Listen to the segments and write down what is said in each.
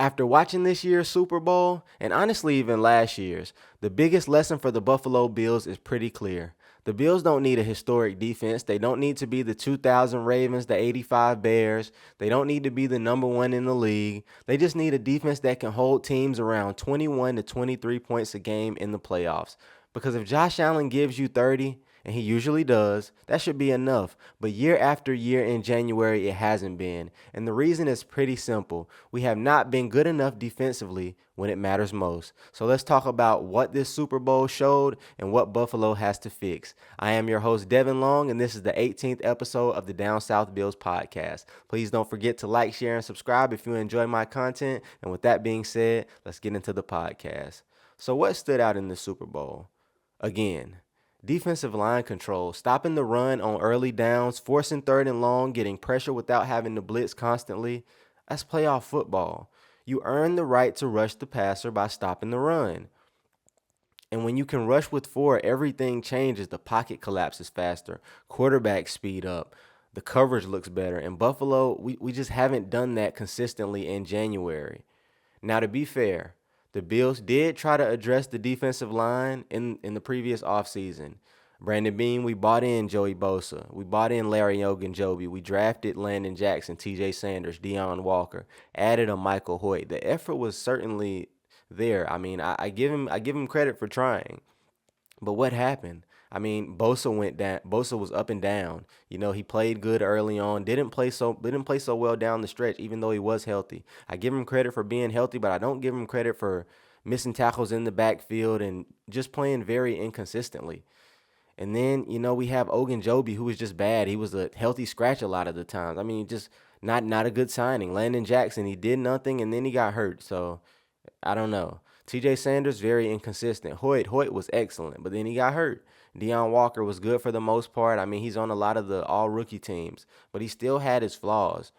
After watching this year's Super Bowl, and honestly even last year's, the biggest lesson for the Buffalo Bills is pretty clear. The Bills don't need a historic defense. They don't need to be the 2000 Ravens, the 85 Bears. They don't need to be the number one in the league. They just need a defense that can hold teams around 21 to 23 points a game in the playoffs. Because if Josh Allen gives you 30, and he usually does, that should be enough. But year after year in January, it hasn't been. And the reason is pretty simple. We have not been good enough defensively when it matters most. So let's talk about what this Super Bowl showed and what Buffalo has to fix. I am your host, Devin Long, and this is the 18th episode of the Down South Bills podcast. Please don't forget to like, share, and subscribe if you enjoy my content. And with that being said, let's get into the podcast. So what stood out in the Super Bowl? Again, defensive line control, stopping the run on early downs, forcing third and long, getting pressure without having to blitz constantly. That's playoff football. You earn the right to rush the passer by stopping the run. And when you can rush with four, everything changes. The pocket collapses faster, quarterbacks speed up, the coverage looks better. In Buffalo, we just haven't done that consistently in January. Now, to be fair, the Bills did try to address the defensive line in the previous offseason. Brandon Beane, we bought in Joey Bosa. We bought in Larry Ogunjobi. We drafted Landon Jackson, TJ Sanders, Deion Walker, added a Michael Hoyt. The effort was certainly there. I mean, I give him credit for trying. But what happened? I mean, Bosa went down. Bosa was up and down. You know, he played good early on. Didn't play so well down the stretch, even though he was healthy. I give him credit for being healthy, but I don't give him credit for missing tackles in the backfield and just playing very inconsistently. And then, we have Ogunjobi, who was just bad. He was a healthy scratch a lot of the times. I mean, just not a good signing. Landon Jackson, he did nothing and then he got hurt. So I don't know. TJ Sanders, very inconsistent. Hoyt was excellent, but then he got hurt. Deion Walker was good for the most part. I mean, he's on a lot of the all rookie teams, but he still had his flaws.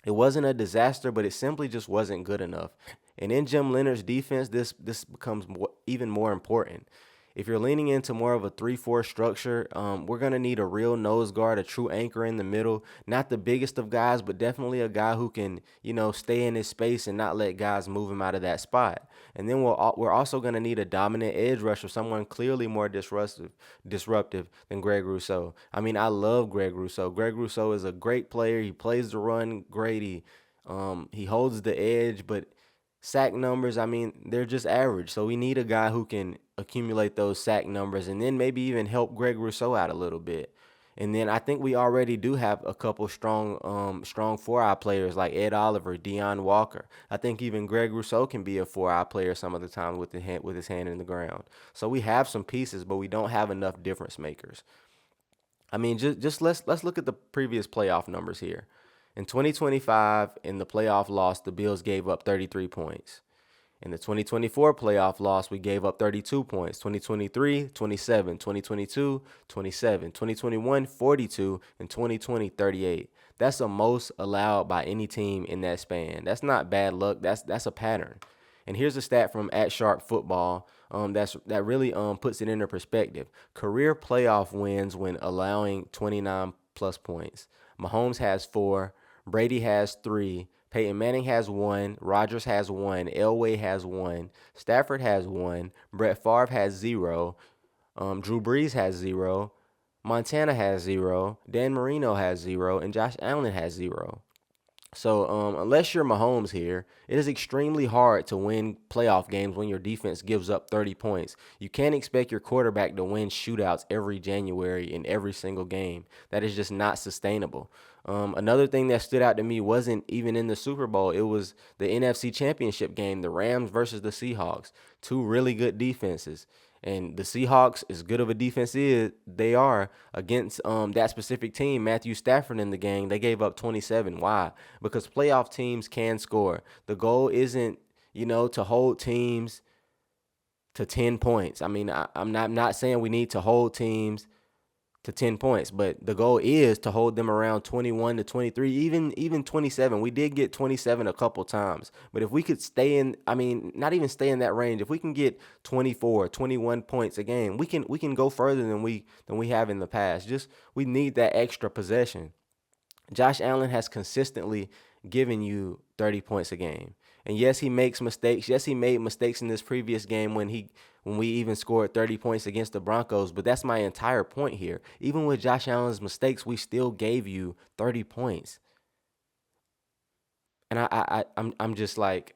It wasn't a disaster, but it simply just wasn't good enough. And in Jim Leonhard's defense, this becomes even more important. If you're leaning into more of a 3-4 structure, we're going to need a real nose guard, a true anchor in the middle. Not the biggest of guys, but definitely a guy who can, stay in his space and not let guys move him out of that spot. And then we're also going to need a dominant edge rusher, someone clearly more disruptive than Greg Rousseau. I mean, I love Greg Rousseau. Greg Rousseau is a great player. He plays the run great. He holds the edge, but sack numbers, I mean, they're just average. So we need a guy who can accumulate those sack numbers and then maybe even help Greg Rousseau out a little bit. And then I think we already do have a couple strong 4-eye players like Ed Oliver, Deion Walker. I think even Greg Rousseau can be a 4-eye player some of the time with his hand in the ground. So we have some pieces, but we don't have enough difference makers. I mean, just let's look at the previous playoff numbers here. In 2025, in the playoff loss, the Bills gave up 33 points. In the 2024 playoff loss, we gave up 32 points. 2023, 27. 2022, 27. 2021, 42. And 2020, 38. That's the most allowed by any team in that span. That's not bad luck. That's a pattern. And here's a stat from at Sharp Football that really puts it into perspective. Career playoff wins when allowing 29 plus points. Mahomes has 4. Brady has 3. Peyton Manning has 1. Rodgers has 1. Elway has 1. Stafford has 1. Brett Favre has 0. Drew Brees has 0. Montana has 0. Dan Marino has 0. And Josh Allen has 0. So unless you're Mahomes here, it is extremely hard to win playoff games when your defense gives up 30 points. You can't expect your quarterback to win shootouts every January in every single game. That is just not sustainable. Another thing that stood out to me wasn't even in the Super Bowl. It was the NFC Championship game, the Rams versus the Seahawks. Two really good defenses. And the Seahawks, as good of a defense is they are against that specific team, Matthew Stafford in the game, they gave up 27. Why? Because playoff teams can score. The goal isn't, to hold teams to 10 points. I mean, I'm not saying we need to hold teams to 10 points, but the goal is to hold them around 21 to 23, even 27. We did get 27 a couple times, but if we could stay in, I mean, not even stay in that range, if we can get 24, 21 points a game, we can go further than we have in the past. Just we need that extra possession. Josh Allen has consistently given you 30 points a game. And yes, he makes mistakes. Yes, he made mistakes in this previous game when we even scored 30 points against the Broncos. But that's my entire point here. Even with Josh Allen's mistakes, we still gave you 30 points. And I'm just like,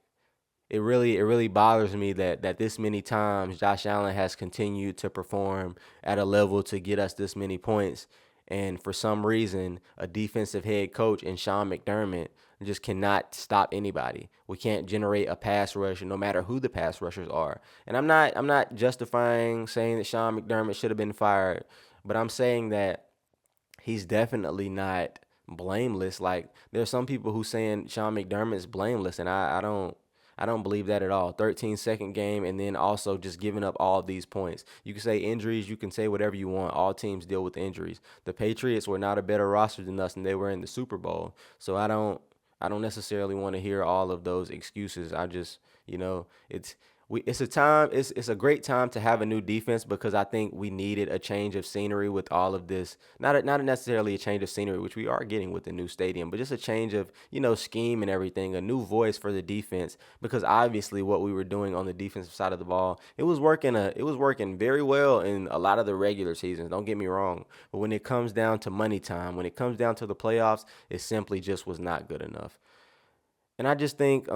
it really bothers me that this many times Josh Allen has continued to perform at a level to get us this many points, and for some reason a defensive head coach and Sean McDermott just cannot stop anybody. We can't generate a pass rush no matter who the pass rushers are. And I'm not justifying saying that Sean McDermott should have been fired, but I'm saying that he's definitely not blameless. Like there's some people who saying Sean McDermott's blameless, and I don't believe that at all. 13-second game, and then also just giving up all these points. You can say injuries, you can say whatever you want. All teams deal with injuries. The Patriots were not a better roster than us, and they were in the Super Bowl. So I don't necessarily want to hear all of those excuses. I just, it's a time it's a great time to have a new defense because I think we needed a change of scenery with all of this. Not necessarily a change of scenery, which we are getting with the new stadium, but just a change of, scheme and everything, a new voice for the defense because obviously what we were doing on the defensive side of the ball, it was working very well in a lot of the regular seasons, don't get me wrong, but when it comes down to money time, when it comes down to the playoffs, it simply just was not good enough. And I just think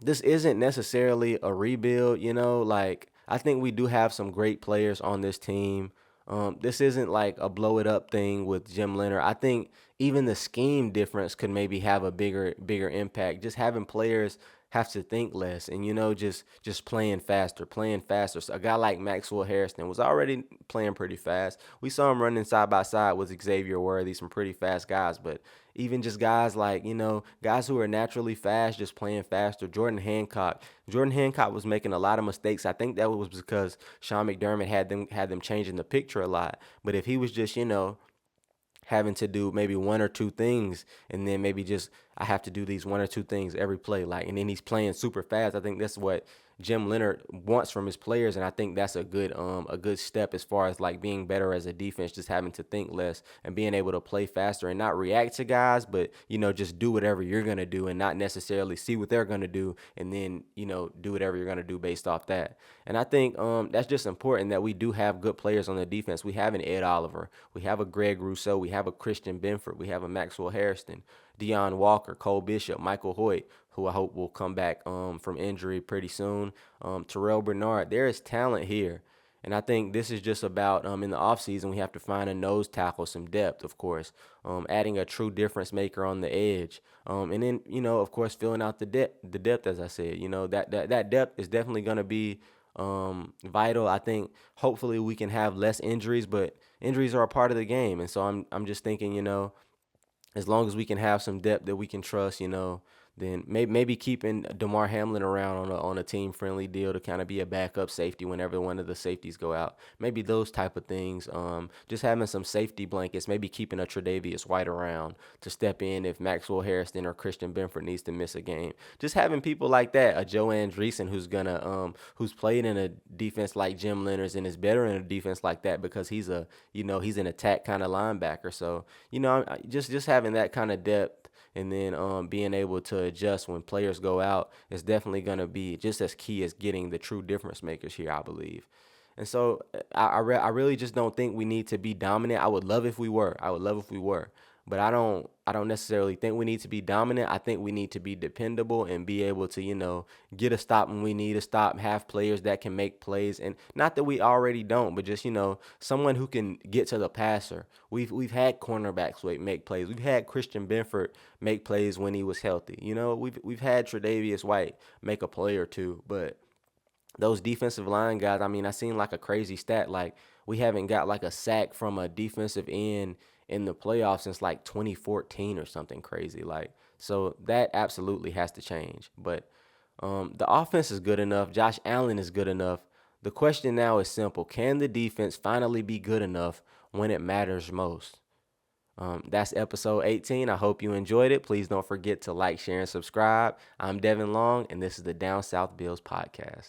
this isn't necessarily a rebuild, like I think we do have some great players on this team. This isn't like a blow it up thing with Jim Leonhard. I think even the scheme difference could maybe have a bigger impact. Just having players have to think less and just playing faster. So a guy like Maxwell Harrison was already playing pretty fast. We saw him running side by side with Xavier Worthy, some pretty fast guys, but even just guys like, guys who are naturally fast, just playing faster. Jordan Hancock. Jordan Hancock was making a lot of mistakes. I think that was because Sean McDermott had them changing the picture a lot. But if he was just, having to do maybe one or two things and then maybe just I have to do these one or two things every play, like, and then he's playing super fast. I think that's what Jim Leonhard wants from his players, and I think that's a good step as far as like being better as a defense, just having to think less and being able to play faster and not react to guys, but just do whatever you're gonna do and not necessarily see what they're gonna do and then do whatever you're gonna do based off that. And I think that's just important that we do have good players on the defense. We have an Ed Oliver, we have a Greg Rousseau, we have a Christian Benford, we have a Maxwell Harrison, Deion Walker, Cole Bishop, Michael Hoyt, who I hope will come back from injury pretty soon. Terrell Bernard. There is talent here. And I think this is just about in the offseason, we have to find a nose tackle, some depth, of course, adding a true difference maker on the edge. And then, of course, filling out the depth, as I said. That depth is definitely going to be vital. I think hopefully we can have less injuries, but injuries are a part of the game. And so I'm just thinking, as long as we can have some depth that we can trust, then maybe keeping Damar Hamlin around on a team friendly deal to kind of be a backup safety whenever one of the safeties go out. Maybe those type of things. Just having some safety blankets. Maybe keeping a Tre'Davious White around to step in if Maxwell Harrison or Christian Benford needs to miss a game. Just having people like that. A Joe Andreessen who's played in a defense like Jim Leonard's and is better in a defense like that because he's an attack kind of linebacker. So just having that kind of depth and then being able to adjust when players go out is definitely going to be just as key as getting the true difference makers here, I believe. And so I really just don't think we need to be dominant. I would love if we were. I would love if we were. But I don't necessarily think we need to be dominant. I think we need to be dependable and be able to, get a stop when we need a stop, have players that can make plays. And not that we already don't, but just, someone who can get to the passer. We've had cornerbacks make plays. We've had Christian Benford make plays when he was healthy. We've had Tre'Davious White make a play or two, but those defensive line guys, I mean, I seen like a crazy stat. Like, we haven't got like a sack from a defensive end in the playoffs since like 2014 or something crazy. Like, so that absolutely has to change. But the offense is good enough. Josh Allen is good enough. The question now is simple. Can the defense finally be good enough when it matters most? That's episode 18. I hope you enjoyed it. Please don't forget to like, share, and subscribe. I'm Devin Long, and this is the Down South Bills podcast.